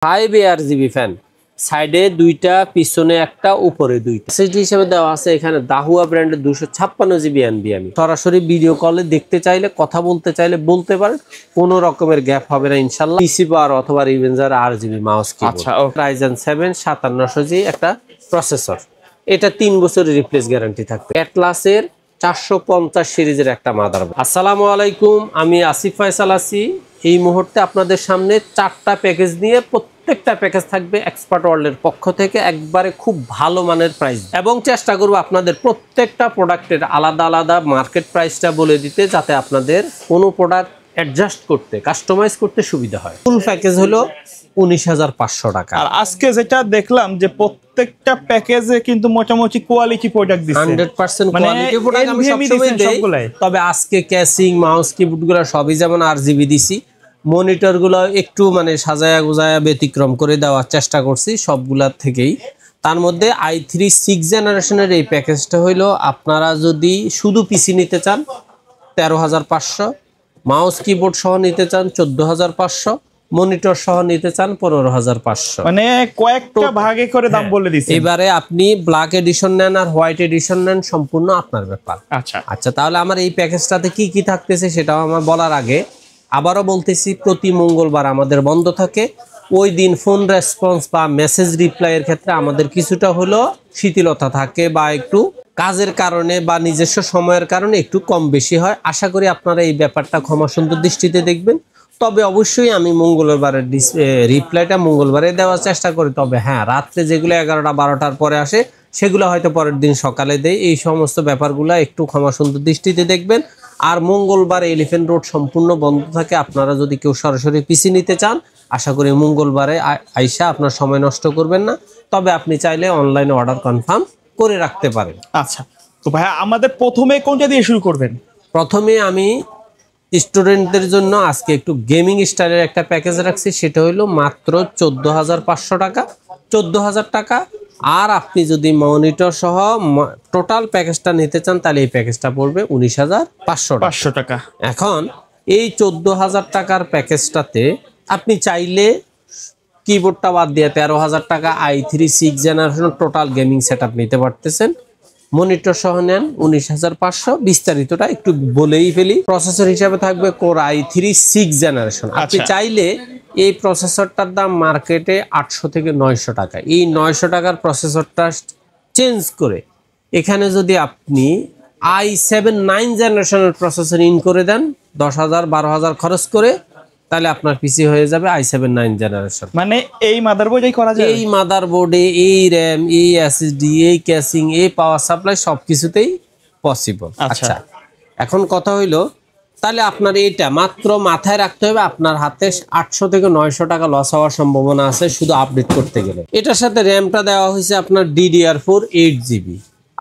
5 ARGB fan, সাইডে দুইটা, পিছনে একটা, উপরে দুইটা। এসএসডি হিসেবে দেওয়া আছে এখানে দাহুয়া ব্র্যান্ডের 256 জিবি এনবিএমই। সরাসরি ভিডিও কলে দেখতে চাইলে, কথা বলতে চাইলে বলতে পারেন, কোনো রকমের গ্যাপ হবে না ইনশাআল্লাহ। পিসি বার অথবা রিভেঞ্জার RGB মাউস কিবোর্ড। আচ্ছা, Ryzen 7 5700G একটা প্রসেসর। এটা 3 বছরের রিপ্লেস গ্যারান্টি থাকবে। অ্যাটলাসের 450 সিরিজের একটা মাদারবোর্ড। আসসালামু আলাইকুম, আমি আসিফ ফয়সাল আছি। এই মুহূর্তে আপনাদের সামনে 4টা প্যাকেজ নিয়ে, প্রত্যেকটা প্যাকেজ থাকবে এক্সপার্ট ওয়ার্ল্ডের পক্ষ থেকে একবারে খুব ভালো মানের প্রাইস, এবং চেষ্টা করব আপনাদের প্রত্যেকটা প্রোডাক্টের আলাদা আলাদা মার্কেট প্রাইসটা বলে দিতে, যাতে আপনাদের কোনো প্রোডাক্ট অ্যাডজাস্ট করতে, কাস্টমাইজ করতে সুবিধা হয়। ফুল প্যাকেজ হলো 19,500 টাকা। আর আজকে যেটা দেখলাম যে প্রত্যেকটা প্যাকেজে কিন্তু মোটামুটি কোয়ালিটি প্রোডাক্ট দিচ্ছে, 100% কোয়ালিটি প্রোডাক্ট আমি সবসময় দেই। তবে আজকে ক্যাসিং, মাউস, কিবোর্ডগুলো সবই যেমন RGB দিছি, মনিটরগুলো একটু মানে সাজায়া গুজায়া ব্যতিক্রম করে দেওয়ার চেষ্টা করছি সবগুলার থেকেই। তার মধ্যে i3 6th জেনারেশনের এই প্যাকেজটা হইলো, আপনারা যদি শুধু পিসি নিতে চান 13,500, মাউস কিবোর্ড সহ নিতে চান 14,500, মনিটর সহ নিতে চান 15,500। মানে কয়েকটা ভাগে করে দাম বলে দিয়েছে। এবারে আপনি ব্ল্যাক এডিশন নেন আর হোয়াইট এডিশন নেন, সম্পূর্ণ আপনার ব্যাপার। আচ্ছা, তাহলে আমার এই প্যাকেজটাতে কি কি থাকতেছে সেটাও আমার বলার আগে আবারও বলতেছি, প্রতি মঙ্গলবার আমাদের বন্ধ থাকে। ওই দিন ফোন রেসপন্স বা মেসেজ রিপ্লাইয়ের ক্ষেত্রে আমাদের কিছুটা হলো শিথিলতা থাকে, বা একটু কাজের কারণে বা নিজস্ব সময়ের কারণে একটু কম বেশি হয়। আশা করি আপনারা এই ব্যাপারটা ক্ষমা সুন্দর দৃষ্টিতে দেখবেন। তবে অবশ্যই আমি মঙ্গলবারের রিপ্লাইটা মঙ্গলবারে দেওয়ার চেষ্টা করি। তবে হ্যাঁ, রাত্রে যেগুলো 11টা 12টার পরে আসে সেগুলো হয়তো পরের দিন সকালে দেয়। এই সমস্ত ব্যাপারগুলো একটু ক্ষমা সুন্দর দৃষ্টিতে দেখবেন। আর মঙ্গলবার এলিফ্যান্ট রোড সম্পূর্ণ বন্ধ থাকে। আপনারা যদি কেউ সরাসরি পিসি নিতে চান, আশা করি মঙ্গলবারে আইসা আপনার সময় নষ্ট করবেন না। তবে আপনি চাইলে অনলাইনে অর্ডার কনফার্ম করে রাখতে পারেন। আচ্ছা, তো ভাইয়া আমাদের প্রথমে কোনটা দিয়ে শুরু করবেন? প্রথমে আমি স্টুডেন্টদের জন্য আজকে একটু গেমিং স্টাইলের একটা প্যাকেজ রাখছি, সেটা হলো মাত্র 14,500 টাকা। 14,000 টাকা। আর আপনি যদি মনিটর সহ টোটাল প্যাকেজটা নিতে চান, তাহলে এই প্যাকেজটা পড়বে 19,500 টাকা। এখন এই 14,000 টাকার প্যাকেজটাতে আপনি চাইলে কিবোর্ডটা বাদ দিয়ে 13,000 টাকা i3 6th generation total gaming set up নিতে পারতেছেন। মনিটর সহ নেন 19,500। বিস্তারিতটা একটু বলেই ফেলি। প্রসেসর হিসাবে থাকবে কোর i3 6th জেনারেশন। আপনি চাইলে এই প্রসেসরটার দাম মার্কেটে 800 থেকে 900 টাকা। এই 900 টাকার প্রসেসরটা চেঞ্জ করে এখানে যদি আপনি i7 9th জেনারেশনের প্রসেসর ইন করে দেন 10,000 12,000 খরচ করে, তাহলে আপনার পিসি হয়ে যাবে i7 9th জেনারেশন। মানে এই মাদারবোর্ডেই করা যায়, এই মাদারবোর্ডে, এই র্যাম, এই এসএসডি, এই ক্যাসিং, এই পাওয়ার সাপ্লাই সবকিছুতেই পসিবল। আচ্ছা, এখন কথা হইলো, তাহলে আপনার এইটা মাত্র মাথায় রাখতে হবে, আপনার হাতে 800 থেকে 900 টাকা লস হওয়ার সম্ভাবনা আছে শুধু আপডেট করতে গেলে। এটার সাথে র্যামটা দেওয়া হয়েছে আপনার DDR4 8GB।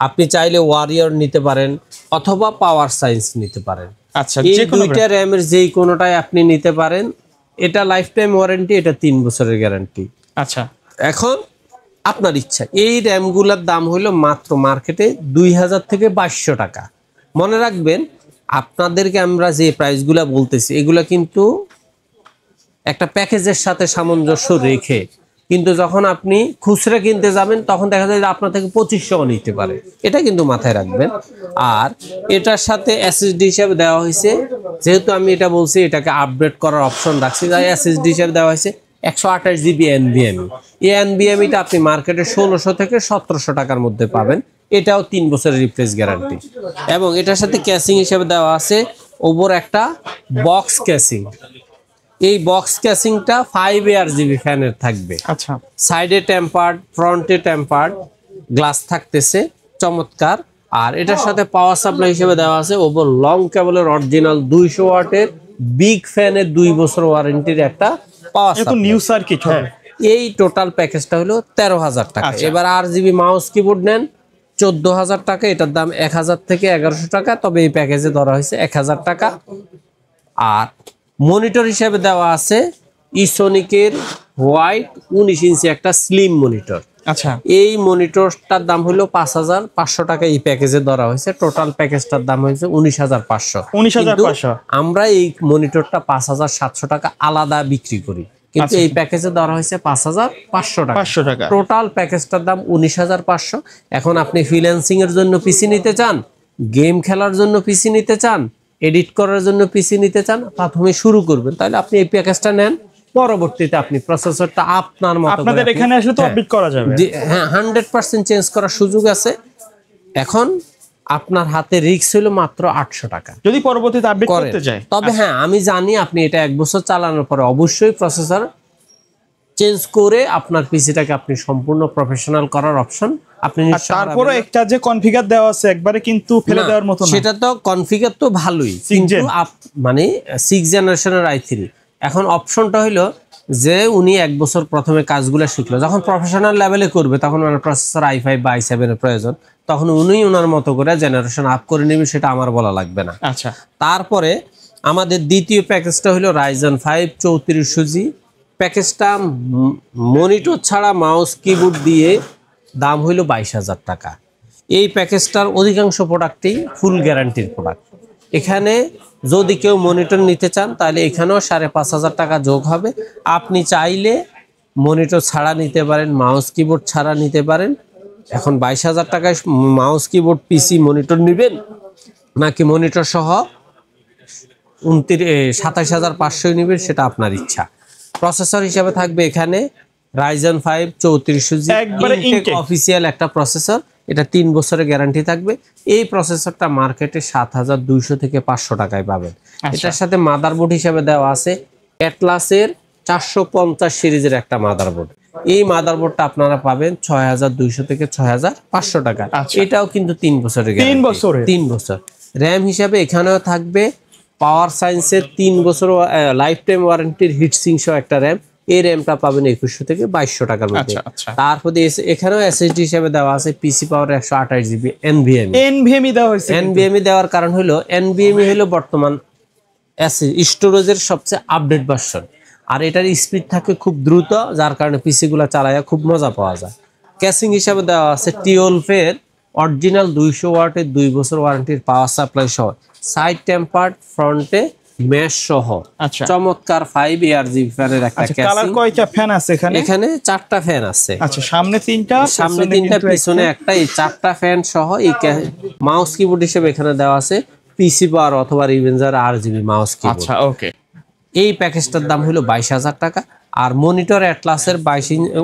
আপনি চাইলে ওয়ারিয়র নিতে পারেন অথবা পাওয়ার সায়েন্স নিতে পারেন। আচ্ছা, এই দুইটা র্যামের যেই কোনোটাই আপনি নিতে পারেন। এটা লাইফ টাইম ওয়ারেন্টি, এটা 3 বছরের গ্যারান্টি। আচ্ছা, এখন আপনার ইচ্ছা। এই র্যামগুলোর দাম হলো মাত্র মার্কেটে 2,000 থেকে 2,200 টাকা। মনে রাখবেন, আপনাদেরকে আমরা যে প্রাইসগুলো বলতেছি এগুলো কিন্তু একটা প্যাকেজের সাথে সামঞ্জস্য রেখে, কিন্তু যখন আপনি খুচরা কিনতে যাবেন তখন দেখা যায় যে আপনার থেকে 2500 নিতে পারে। এটা কিন্তু মাথায় রাখবেন। আর এটার সাথে এসএসডি হিসেবে দেওয়া হয়েছে, যেহেতু আমি এটা বলছি এটাকে আপডেট করার অপশন রাখছি, তাই এসএসডি হিসেবে দেওয়া হয়েছে 128 জিবি NVMe। এই NVMeটা আপনি মার্কেটে 1600 থেকে 1700 টাকার মধ্যে পাবেন। এটাও 3 বছরের রিপ্লেস গ্যারান্টি। এবং এটার সাথে ক্যাসিং হিসেবে দেওয়া আছে ওভার একটা বক্স ক্যাসিং। এই বক্স ক্যাসিংটা 5 ARGB ফ্যানের থাকবে। আচ্ছা, সাইডে টেম্পার্ড, ফ্রন্টে টেম্পার্ড গ্লাস থাকতেছে, চমৎকার। আর এটার সাথে পাওয়ার সাপ্লাই হিসেবে দেওয়া আছে ওভার লং কেবলের অরিজিনাল 200 ওয়াটের বিগ ফ্যানের 2 বছর ওয়ারেন্টির একটা পাওয়ার সাপ্লাই। নিউ সার্কিট হবে। এই টোটাল প্যাকেজটা হলো 13,000 টাকা। এবার RGB মাউস কিবোর্ড নেন 14,000 টাকা। এটার দাম 1,000 থেকে 1,100 টাকা। তবে এই প্যাকেজে ধরা হয়েছে 1,000 টাকা। আর মনিটর হিসেবে দেওয়া আছে ইসোনিকের হোয়াইট 19 ইঞ্চি একটা স্লিম মনিটর। আচ্ছা, এই মনিটরটার দাম হলো 5,500 টাকা। এই প্যাকেজে ধরা হয়েছে। টোটাল প্যাকেজটার দাম হয়েছে 19,500। আমরা এই মনিটরটা 5,700 টাকা আলাদা বিক্রি করি। কিন্তু এই প্যাকেজে ধরা হয়েছে 5500 টাকা। 500 টাকা টোটাল প্যাকেজটার দাম 19500। এখন আপনি ফ্রিল্যান্সিং এর জন্য পিসি নিতে চান, গেম খেলার জন্য পিসি নিতে চান, এডিট করার জন্য পিসি নিতে চান, প্রথমে শুরু করবেন, তাহলে আপনি এই প্যাকেজটা নেন। পরবর্তীতে আপনি প্রসেসরটা আপনার মতো আপনাদের এখানে আসলে তো আপডেট করা যাবে। হ্যাঁ, 100% চেঞ্জ করার সুযোগ আছে। এখন আপনার হাতে রিস্ক হলো মাত্র 800 টাকা যদি পরবর্তীতে আপডেট করতে চাই। তবে হ্যাঁ, আমি জানি আপনি এটা 1 বছর চালানোর পরে অবশ্যই প্রসেসর চেঞ্জ করে আপনার পিসিটাকে আপনি সম্পূর্ণ প্রফেশনাল করার অপশন আপনি তারপরে একটা যে কনফিগার দেওয়া আছে একবারে কিন্তু ফেলে দেওয়ার মতো না। সেটা তো কনফিগার তো ভালোই, কিন্তু মানে 6 জেনারেশনের i3। এখন অপশনটা হলো যে উনি 1 বছর প্রথমে কাজগুলো শিখলো, যখন প্রফেশনাল লেভেলে করবে তখন ওনার প্রসেসর i5 বা i7 এর প্রয়োজন, তখন উনি ওনার মতো করে জেনারেশন আপ করে নেবে, সেটা আমার বলা লাগবে না। আচ্ছা, তারপরে আমাদের দ্বিতীয় প্যাকেজটা হলো Ryzen 5 3400G প্যাকেজটা। মনিটর ছাড়া মাউস কিবোর্ড দিয়ে দাম হইল 22,000 টাকা। এই প্যাকেজটার অধিকাংশ প্রোডাক্টই ফুল গ্যারান্টির প্রোডাক্ট। এখানে যদি কেউ মনিটর নিতে চান তাহলে এখানেও 5,500 টাকা যোগ হবে। আপনি চাইলে মনিটর ছাড়া নিতে পারেন, মাউস কিবোর্ড ছাড়া নিতে পারেন। এখন 22,000 টাকায় মাউস কিবোর্ড পিসি মনিটর নেবেন নাকি মনিটর সহ 27,500 নেবেন, সেটা আপনার ইচ্ছা। প্রসেসর হিসেবে থাকবে এখানে Ryzen 5 3400G অফিসিয়াল একটা প্রসেসর, এটা 3 বছরের গ্যারান্টি থাকবে। এই প্রসেসরটা মার্কেটে 7,200 থেকে 500 টাকায় পাবেন। এটার সাথে মাদারবোর্ড হিসেবে দেওয়া আছে অ্যাটলাসের 450 সিরিজের একটা মাদারবোর্ড। এই মাদারবোর্ডটা আপনারা পাবেন 6,200 থেকে 6,500 টাকা। এটাও কিন্তু 3 বছরের গ্যারান্টি, 3 বছর। র্যাম হিসাবে এখানেও থাকবে পাওয়ার সায়েন্সের 3 বছর লাইফ টাইম ওয়ারেন্টির হিটসিং সহ একটা র্যাম। এই র্যামটা পাবেন 2100 থেকে 2200 টাকার মধ্যে। তারপরে এখানেও এসএসডি হিসেবে দেওয়া আছে পিসি পাওয়ার 128GB NVMe দেওয়া হয়েছে। NVMe দেওয়ার কারণ হলো NVMe হলো বর্তমান স্টোরেজের সবচেয়ে আপডেট ভার্সন, আর এটার স্পিড থাকে খুব দ্রুত, যার কারণে পিসি গুলা চালায়া খুব মজা পাওয়া যায়। ক্যাসিং হিসাবে দেওয়া আছে T12 এর অরিজিনাল 200 ওয়াটের 2 বছর ওয়ারেন্টির পাওয়ার সাপ্লাই সহ, সাইড টেম্পার্ড ফ্রন্টে মেশ সহ চমৎকার 5 ARGB ফ্যানের একটা ক্যাসিং। কালার কয়টা ফ্যান আছে এখানে? এখানে 4টা ফ্যান আছে। আচ্ছা, সামনে 3টা, সামনে 3টা, পিছনে একটা। এই 4টা ফ্যান সহ এই মাউস কিবোর্ড হিসেবে এখানে দেওয়া আছে পিসি পাওয়ার অথবা রিভেঞ্জার RGB মাউস কিবোর্ড। আচ্ছা, ওকে। এই প্যাকেজটার দাম হলো 22,000 টাকা। আর মনিটর অ্যাটলাসের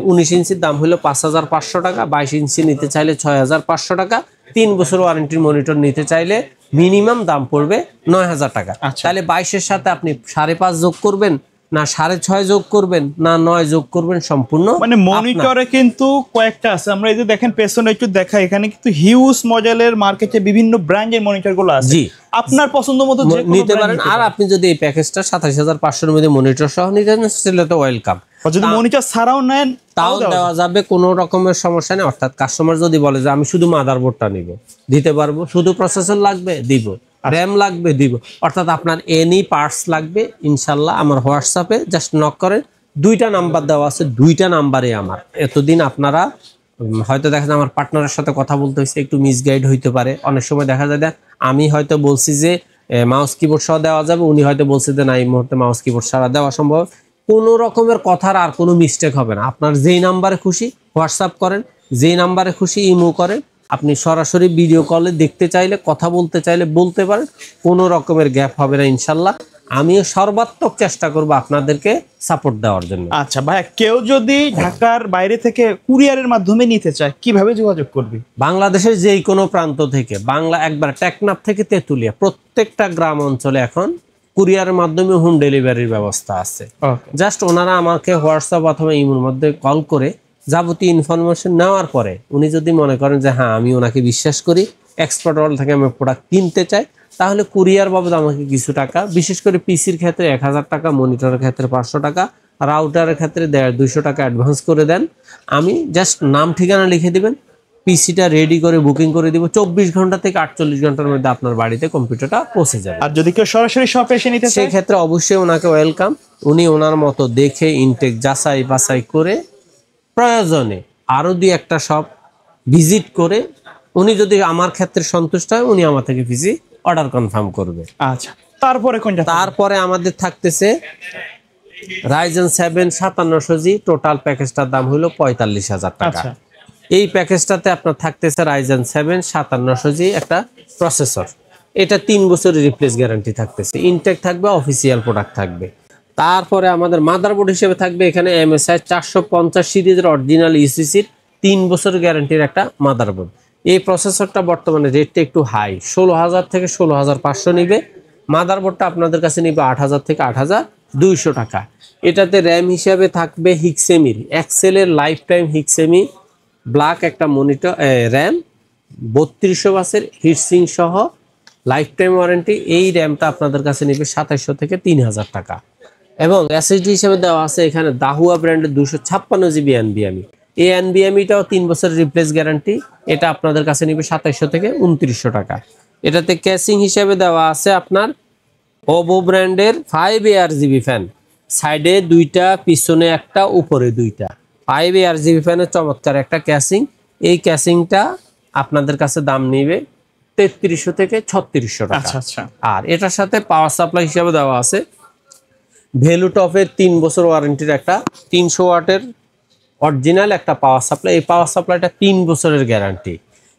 19 ইঞ্চির দাম হলো 5,500 টাকা। 22 ইঞ্চি নিতে চাইলে 6,500 টাকা। 3 বছর ওয়ারেন্টির মনিটর নিতে চাইলে মিনিমাম দাম পড়বে 9,000 টাকা। তাহলে 22-এর সাথে আপনি 5.5 যোগ করবেন না 6.5 যোগ করবেন না 9 যোগ করবেন, সম্পূর্ণ মানে মনিটরে কিন্তু কয়েকটা আছে। আমরা এই যে দেখেন পেছনে একটু দেখা, এখানে কিন্তু হিউজ মডেলের মার্কেটে বিভিন্ন ব্র্যান্ডের মনিটরগুলো আছে। জি, আপনার পছন্দ মতো নিতে পারেন। আর আপনি যদি এই প্যাকেজটা 27,500 এর মধ্যে মনিটর সহ নিতেন তাহলে তো ওয়েলকাম। যদি মনিটর ছাড়াও নেন তাও দেওয়া যাবে, কোনো রকমের সমস্যা নেই। অর্থাৎ কাস্টমার যদি বলে যে আমি শুধু মাদারবোর্ডটা নিব, দিতে পারবো। শুধু প্রসেসর লাগবে, দিব। র্যাম লাগবে, দিব। অর্থাৎ আপনার এনি পার্টস লাগবে, ইনশাল্লাহ আমার হোয়াটসঅ্যাপে জাস্ট নক করেন। 2টা নাম্বার দেওয়া আছে, 2টা নাম্বারে আমার। এতদিন আপনারা হয়তো দেখা যায় আমার পার্টনারের সাথে কথা বলতে হয়েছে, একটু মিসগাইড হইতে পারে। অনেক সময় দেখা যায় আমি হয়তো বলছি যে মাউস কিবোর্ড সহ দেওয়া যাবে, উনি হয়তো বলছে যে না এই মুহূর্তে মাউস কিবোর্ড ছাড়া দেওয়া সম্ভব। কোনো রকমের কথার আর কোনো মিস্টেক হবে না। আপনার যেই নাম্বারে খুশি হোয়াটসঅ্যাপ করেন, যেই নাম্বারে খুশি ইমো করেন। আপনি সরাসরি ভিডিও কলে দেখতে চাইলে, কথা বলতে চাইলে বলতে পারেন, কোনো রকমের গ্যাপ হবে না ইনশাল্লাহ। আমিও সর্বাত্মক চেষ্টা করব আপনাদেরকে সাপোর্ট দেওয়ার জন্য। আচ্ছা ভাই, কেউ যদি ঢাকার বাইরে থেকে কুরিয়ারের মাধ্যমে নিতে চায় কিভাবে যোগাযোগ করবে? বাংলাদেশের যেই কোনো প্রান্ত থেকে, বাংলা একবার টেকনাফ থেকে তেতুলিয়া, প্রত্যেকটা গ্রাম অঞ্চলে এখন কুরিয়ারের মাধ্যমে হোম ডেলিভারির ব্যবস্থা আছে। জাস্ট ওনারা আমাকে হোয়াটসঅ্যাপ অথবা ইমোর মধ্যে কল করে যাবতীয় ইনফরমেশন নেওয়ার পরে উনি যদি মনে করেন যে হ্যাঁ আমি ওনাকে বিশ্বাস করি, এক্সপার্ট ওয়ার্ল্ড থেকে আমি প্রোডাক্ট কিনতে চাই, তাহলে কুরিয়ার বাবদ আমাকে কিছু টাকা, বিশেষ করে পিসির ক্ষেত্রে 1,000 টাকা, মনিটরের ক্ষেত্রে 500 টাকা, রাউটারের ক্ষেত্রে 200 টাকা অ্যাডভান্স করে দেন। আমি জাস্ট নাম ঠিকানা লিখে দিবেন, পিসিটা রেডি করে বুকিং করে দিব। 24 ঘন্টা থেকে 48 ঘন্টার মধ্যে আপনার বাড়িতে কম্পিউটারটা পৌঁছে যাবে। আর যদি কেউ সরাসরি শপে এসে নিতে চায়, সেই ক্ষেত্রে অবশ্যই ওনাকে ওয়েলকাম। উনি ওনার মতো দেখে ইনটেক যাচাই বাছাই করে প্রয়োজনে আরো 2-1টা শপ ভিজিট করে উনি যদি আমার ক্ষেত্রে সন্তুষ্ট হয়, উনি আমার থেকে পিসি অর্ডার কনফার্ম করবে। আচ্ছা, তারপরে কোনটা? তারপরে আমাদের থাকতেছে Ryzen 7 5700G টোটাল প্যাকেজটার দাম হলো 45,000 টাকা। এই প্যাকেজটাতে আপনার থাকতেছে Ryzen 7 5700G একটা প্রসেসর, এটা 3 বছরের রিপ্লেস গ্যারান্টি থাকতেছে, ইনটেক থাকবে, অফিসিয়াল প্রোডাক্ট থাকবে। তারপরে আমাদের মাদারবোর্ড হিসেবে থাকবে এখানে MSI 450 সিরিজের অরিজিনাল ইউসিসির 3 বছরের গ্যারান্টির একটা মাদারবোর্ড। এই প্রসেসরটা বর্তমানে রেটটা একটু হাই, 16,000 থেকে 16,500 নিবে। মাদারবোর্ডটা আপনাদের কাছে নিবে 8,000 থেকে 8,200 টাকা। এটাতে র্যাম হিসাবে থাকবে হিক্সেমির এক্সেলের লাইফ টাইম হিক্সেমি ব্ল্যাক একটা মনিটর র্যাম, 3200 ওয়াটের হিটসিং সহ লাইফ টাইম ওয়ারেন্টি। এই র্যামটা আপনাদের কাছে নিবে 2700 থেকে 3,000 টাকা। এবং এসএসডি হিসেবে দেওয়া আছে এখানে দাহুয়া ব্র্যান্ডের 256GB NVMe। এই NVMeটাও 3 বছরের রিপ্লেস গ্যারান্টি, এটা আপনাদের কাছে নিবে 2700 থেকে 2900 টাকা। এটাতে ক্যাসিং হিসেবে দেওয়া আছে আপনার ওভো ব্র্যান্ডের 5ARGB ফ্যান, সাইডে 2টা, পিছনে একটা, উপরে 2টা 5ARGB ফ্যানের চমৎকার একটা ক্যাসিং। এই ক্যাসিংটা আপনাদের কাছে দাম নিবে 3300 থেকে 3600 টাকা। আর এটার সাথে পাওয়ার সাপ্লাই হিসেবে দেওয়া আছে ভ্যালুটপের 3 বছর ওয়ারেন্টির একটা 300 ওয়াটের অরিজিনাল একটা পাওয়ার সাপ্লাই। এই পাওয়ার সাপ্লাইটা 3 বছরের গ্যারান্টি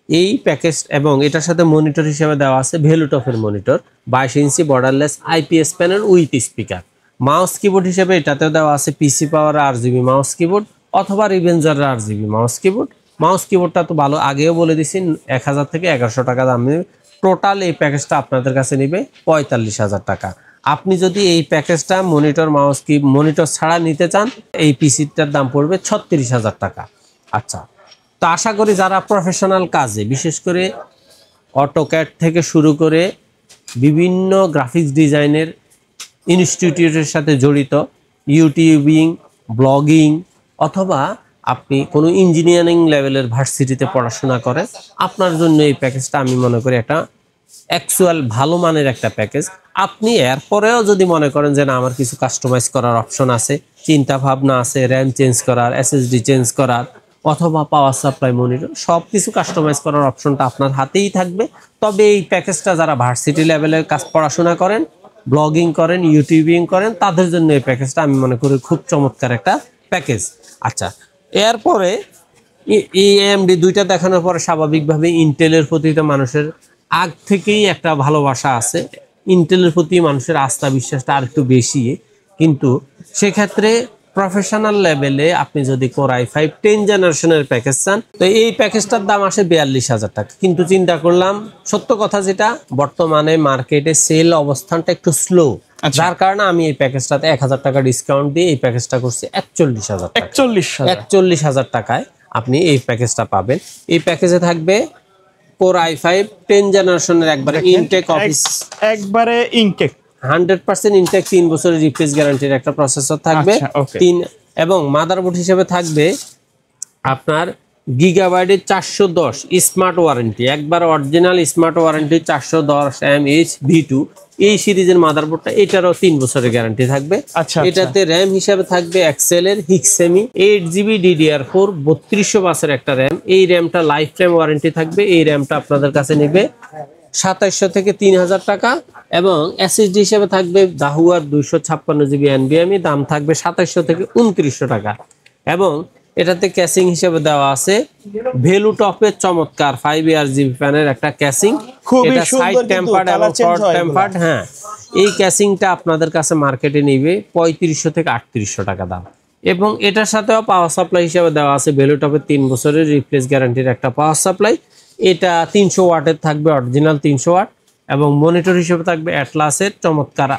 এই প্যাকেজ। এবং এটার সাথে মনিটর হিসেবে দেওয়া আছে ভ্যালুটপের monitor 22 inch borderless IPS panel with speaker. Mouse keyboard হিসেবে এটাতেও দেওয়া আছে PC power RGB mouse keyboard অথবা revenger RGB mouse keyboard. Mouse কিবোর্ডটা তো ভালো, আগেও বলে দিছি 1000 থেকে 1100 টাকা দাম নেবে। টোটাল এই প্যাকেজটা আপনাদের কাছে নেবে 45,000 টাকা। আপনি যদি এই প্যাকেজটা মনিটর মাউস কি মনিটর ছাড়া নিতে চান, এই পিসিটার দাম পড়বে 36,000 টাকা। আচ্ছা, তো আশা করি যারা প্রফেশনাল কাজে, বিশেষ করে অটোক্যাড থেকে শুরু করে বিভিন্ন গ্রাফিক্স ডিজাইনের ইনস্টিটিউটের সাথে জড়িত, ইউটিউবিং, ব্লগিং অথবা আপনি কোনো ইঞ্জিনিয়ারিং লেভেলের ভার্সিটিতে পড়াশোনা করেন, আপনার জন্য এই প্যাকেজটা আমি মনে করি একটা অ্যাকচুয়াল ভালো মানের একটা প্যাকেজ। আপনি এরপরেও যদি মনে করেন যে না আমার কিছু কাস্টমাইজ করার অপশন আছে, চিন্তা ভাবনা আছে, র্যাম চেঞ্জ করার, এসএসডি চেঞ্জ করার অথবা পাওয়ার সাপ্লাই মনিটর, সব কিছু কাস্টমাইজ করার অপশনটা আপনার হাতেই থাকবে। তবে এই প্যাকেজটা যারা ভার্সিটি লেভেলের কাজ পড়াশোনা করেন, ব্লগিং করেন, ইউটিউবিং করেন, তাদের জন্য এই প্যাকেজটা আমি মনে করি খুব চমৎকার একটা প্যাকেজ। আচ্ছা, এরপরে AMD দুইটা দেখানোর পরে স্বাভাবিকভাবে ইন্টেলের প্রতি তো মানুষের আগ থেকেই একটা ভালোবাসা আছে, ইন্টেলের প্রতি মানুষের আস্থা বিশ্বাসটা আর একটু বেশি। কিন্তু সেক্ষেত্রে প্রফেশনাল লেভেলে আপনি যদি Core i5 10 জেনারেশনের প্যাকেজ চান, তো এই প্যাকেজটার দাম আসে 42,000 টাকা। কিন্তু চিন্তা করলাম, সত্য কথা যেটা, বর্তমানে মার্কেটে সেল অবস্থানটা একটু স্লো, যার কারণে আমি এই প্যাকেজটাতে 1000 টাকা ডিসকাউন্ট দিয়ে এই প্যাকেজটা করছি 41,000 টাকা। 41,000 টাকায় আপনি এই প্যাকেজটা পাবেন। এই প্যাকেজে থাকবে Core i5 10 জেনারেশনের একবারে ইনটেক অফিস, একবারে ইনটেক 100% ইনটেক 3 বছরের রিপ্লেস গ্যারান্টির একটা প্রসেসর থাকবে। এবং মাদারবোর্ড হিসেবে থাকবে আপনার গিগাবাইটের 410 স্মার্ট ওয়ারেন্টি, একবার original smart warranty 410 mAh V2 এই সিরিজের মাদারবোর্ডটা, এটারও 3 বছরের গ্যারান্টি থাকবে। এটাতে র্যাম হিসাবে থাকবে এক্সেলের হিক্সেমি 8GB DDR4 3200 বাসের একটা র্যাম। এই র্যামটা লাইফ টাইম ওয়ারেন্টি থাকবে। এই র্যামটা আপনাদের কাছে নেবে 2700 থেকে 3,000 টাকা। এবং এসএসডি হিসেবে থাকবে দাহুয়ার 256GB NVMe, দাম থাকবে 2700 থেকে 2900 টাকা। এবং এটাতে ক্যাসিং হিসেবে দেওয়া আছে ভ্যালুটপের চমৎকার 5ARGB ফ্যানের একটা ক্যাসিং, এটা সাইড টেম্পার্ড এবং ফ্রন্ট টেম্পার্ড। হ্যাঁ, এই ক্যাসিংটা আপনাদের কাছে মার্কেটে নিবে 3500 থেকে 3800 টাকা দাম। এবং এটার সাথেও পাওয়ার সাপ্লাই হিসেবে দেওয়া আছে ভ্যালুটপের 3 বছরের রিপ্লেস গ্যারান্টির একটা পাওয়ার সাপ্লাই। এটা 300 ওয়াটের থাকবে, অরিজিনাল 300 ওয়াট। এবং মনিটর হিসেবে থাকবে অ্যাটলাসের চমৎকার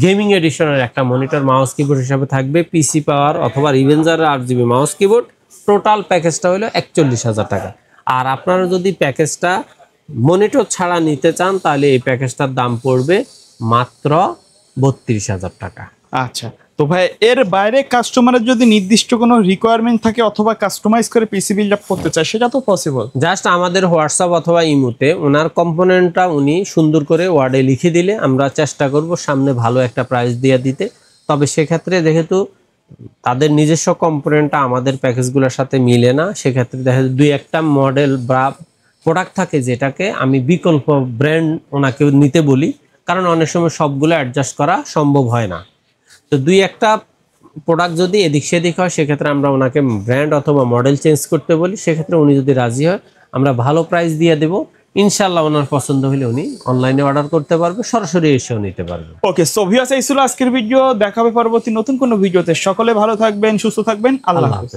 গেমিং এডিশনের একটা মনিটর। মাউস কিবোর্ড হিসেবে থাকবে PC পাওয়ার অথবা revenger RGB mouse keyboard. Total প্যাকেজটা হলো 41,000 টাকা। আর আপনারা যদি প্যাকেজটা মনিটর ছাড়া নিতে চান, তাহলে এই প্যাকেজটার দাম পড়বে মাত্র 32,000 টাকা। আচ্ছা, তো ভাই এর বাইরে কাস্টমারের যদি নির্দিষ্ট কোনো রিকোয়ারমেন্ট থাকে অথবা কাস্টমাইজ করে পিসি বিল্ড আপ করতে চায়, সেটা তো পসিবল। জাস্ট আমাদের হোয়াটসঅ্যাপ অথবা ইমোতে ওনার কম্পোনেন্টটা উনি সুন্দর করে ওয়ার্ডে লিখে দিলে আমরা চেষ্টা করব সামনে ভালো একটা প্রাইস দিয়ে দিতে। তবে সেক্ষেত্রে যেহেতু তাদের নিজস্ব কম্পোনেন্টটা আমাদের প্যাকেজগুলোর সাথে মিলে না, সেক্ষেত্রে দেখা যায় 2-1টা মডেল বা প্রোডাক্ট থাকে যেটাকে আমি বিকল্প ব্র্যান্ড ওনাকে নিতে বলি, কারণ অনেক সময় সবগুলো অ্যাডজাস্ট করা সম্ভব হয় না। তো 2-1টা প্রোডাক্ট যদি এদিক সেদিক হয় সেক্ষেত্রে আমরা ওনাকে ব্র্যান্ড অথবা মডেল চেঞ্জ করতে বলি, সেক্ষেত্রে উনি যদি রাজি হয় আমরা ভালো প্রাইস দিয়ে দেবো, ইনশাআল্লাহ ওনার পছন্দ হলে উনি অনলাইনে অর্ডার করতে পারবে, সরাসরি এসেও নিতে পারবে। ওকে, সো ভিউয়ার্স এই ছিল আজকের ভিডিও, দেখাবে পরবর্তী নতুন কোনো ভিডিওতে। সকলে ভালো থাকবেন, সুস্থ থাকবেন, আল্লাহ হাফেজ।